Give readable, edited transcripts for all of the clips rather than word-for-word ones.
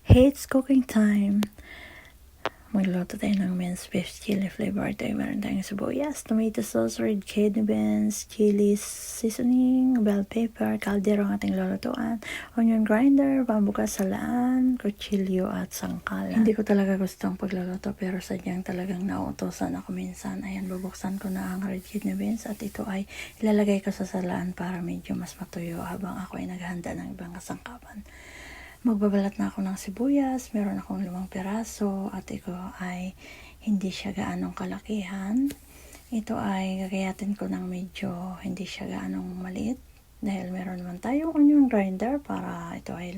Hey, it's cooking time! Magluto tayo ng minced beef chili flavor. Tayo meron tayong sibuyas, tomato sauce, red kidney beans, chili seasoning, bell pepper, kaldero ang ating lulutuan, onion grinder, bambuka salaan, kutsilyo at sangkalan. Hindi ko talaga gustong pagluluto pero sadyang talagang nauutosan ako minsan. Ayan, bubuksan ko na ang red kidney beans at ito ay ilalagay ko sa salaan para medyo mas matuyo habang ako ay naghahanda ng ibang kasangkapan. Magbabalat na ako ng sibuyas, meron akong 5 piraso at ito ay hindi siya gaanong kalakihan. Ito ay gagayatin ko ng medyo hindi siya gaanong maliit dahil meron naman tayong onion grinder para ito ay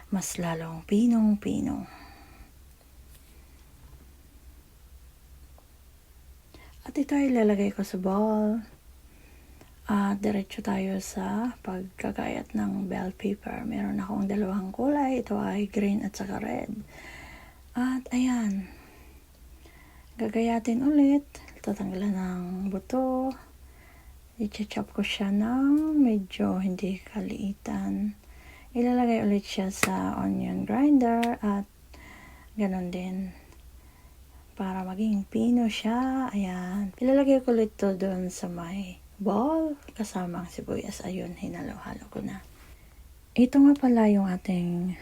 mas lalong pinong-pino. At ito ay ilalagay ko sa bowl. At diretso tayo sa pagkagayat ng bell pepper. Meron akong 2 kulay. Ito ay green at saka red. At ayan. Gagayatin ulit. Tatanggalan ng buto. I-chop ko siya ng medyo hindi kaliitan. Ilalagay ulit siya sa onion grinder at ganon din. Para maging pino siya. Ayan. Ilalagay ko ulit to doon sa may bowl kasama ang sibuyas. Ayun, hinalo-halo ko na. Ito nga pala yung ating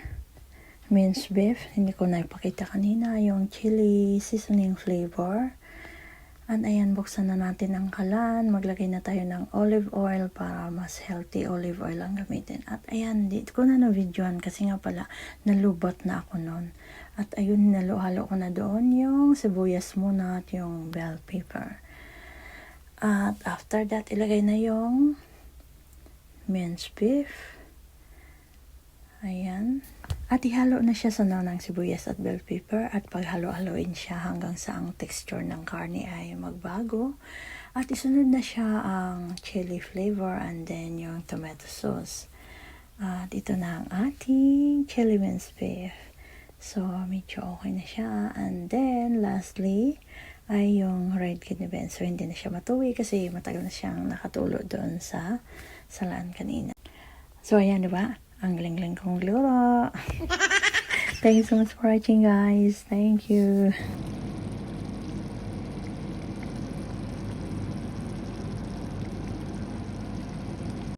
minced beef. Hindi ko na ipakita kanina yung chili seasoning flavor. At ayan, buksan na natin ang kalan. Maglagay na tayo ng olive oil para mas healthy olive oil ang gamitin. At ayan, dito ko na na-videoan kasi nga pala nalubot na ako nun. At ayun, hinalo-halo ko na doon yung sibuyas muna at yung bell pepper. At after that, ilagay na yung minced beef. Ayan. At ihalo na siya sa ng sibuyas at bell pepper. At paghalo-haloin siya hanggang sa ang texture ng karne ay magbago. At isunod na siya ang chili flavor and then yung tomato sauce. At ito na ang ating chili minced beef. So, medyo okay na siya. And then, lastly, ay yung red kidney beans. So, hindi na siya matuwi kasi matagal na siyang nakatulo doon sa salaan kanina. So, ayan, diba? Ang galing-galing kong luro. Thank you so much for watching, guys. Thank you.